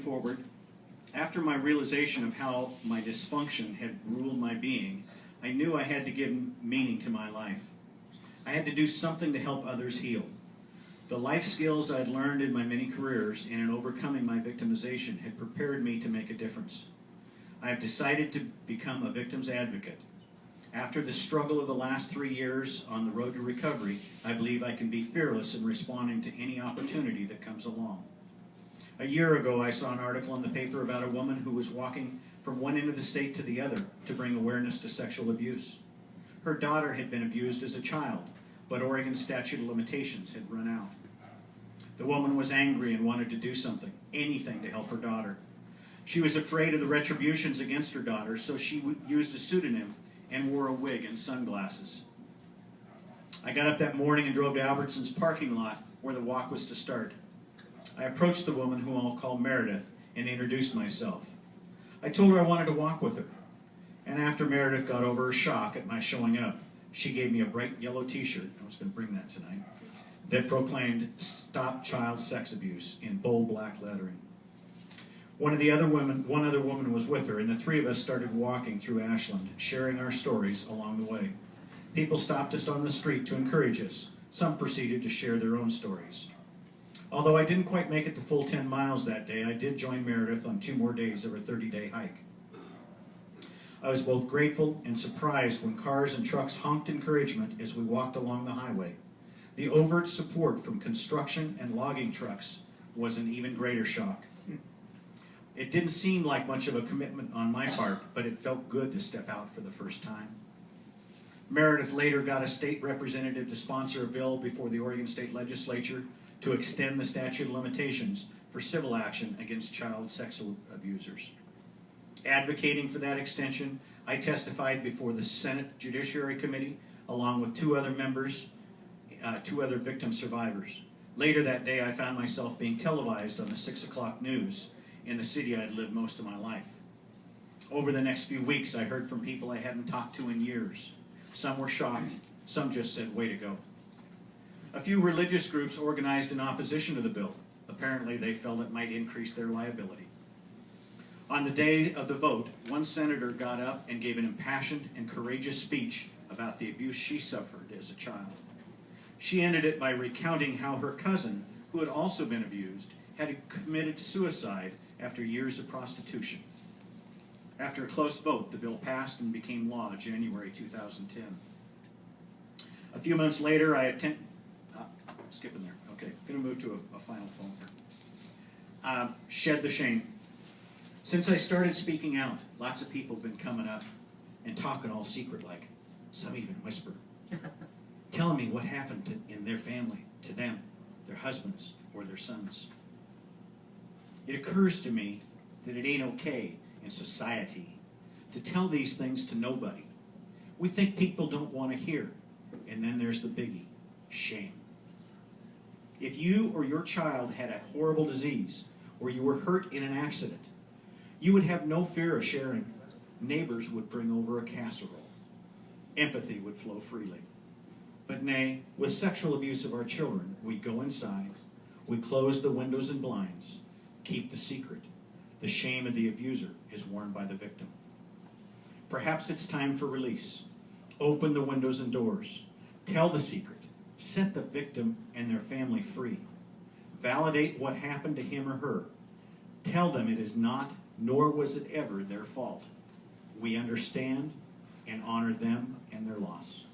forward, after my realization of how my dysfunction had ruled my being, I knew I had to give meaning to my life. I had to do something to help others heal. The life skills I had learned in my many careers and in overcoming my victimization had prepared me to make a difference. I have decided to become a victim's advocate. After the struggle of the last 3 years on the road to recovery, I believe I can be fearless in responding to any opportunity that comes along. A year ago, I saw an article in the paper about a woman who was walking from one end of the state to the other to bring awareness to sexual abuse. Her daughter had been abused as a child, but Oregon's statute of limitations had run out. The woman was angry and wanted to do something, anything to help her daughter. She was afraid of the retributions against her daughter, so she used a pseudonym and wore a wig and sunglasses. I got up that morning and drove to Albertson's parking lot where the walk was to start. I approached the woman, whom I'll call Meredith, and introduced myself. I told her I wanted to walk with her. And after Meredith got over her shock at my showing up, she gave me a bright yellow t-shirt, I was going to bring that tonight, that proclaimed "Stop Child Sex Abuse" in bold black lettering. One other woman was with her, and the three of us started walking through Ashland, sharing our stories along the way. People stopped us on the street to encourage us. Some proceeded to share their own stories. Although I didn't quite make it the full 10 miles that day, I did join Meredith on 2 more days of her 30-day hike. I was both grateful and surprised when cars and trucks honked encouragement as we walked along the highway. The overt support from construction and logging trucks was an even greater shock. It didn't seem like much of a commitment on my part, but it felt good to step out for the first time. Meredith later got a state representative to sponsor a bill before the Oregon State Legislature to extend the statute of limitations for civil action against child sexual abusers. Advocating for that extension, I testified before the Senate Judiciary Committee along with 2 other members, 2 other victim survivors. Later that day, I found myself being televised on the 6 o'clock news in the city I'd lived most of my life. Over the next few weeks, I heard from people I hadn't talked to in years. Some were shocked, some just said, "Way to go." A few religious groups organized in opposition to the bill. Apparently, they felt it might increase their liability. On the day of the vote, one senator got up and gave an impassioned and courageous speech about the abuse she suffered as a child. She ended it by recounting how her cousin, who had also been abused, had committed suicide after years of prostitution. After a close vote, the bill passed and became law January 2010. A few months later, skipping there, okay, going to move to a final poem here. Shed the Shame. Since I started speaking out, lots of people have been coming up and talking all secret like, some even whisper, telling me what happened in their family, to them, their husbands, or their sons. It occurs to me that it ain't okay in society to tell these things to nobody. We think people don't want to hear, and then there's the biggie, shame. If you or your child had a horrible disease, or you were hurt in an accident, you would have no fear of sharing. Neighbors would bring over a casserole. Empathy would flow freely. But nay, with sexual abuse of our children, we go inside, we close the windows and blinds, keep the secret. The shame of the abuser is worn by the victim. Perhaps it's time for release. Open the windows and doors. Tell the secret. Set the victim and their family free. Validate what happened to him or her. Tell them it is not, nor was it ever, their fault. We understand and honor them and their loss.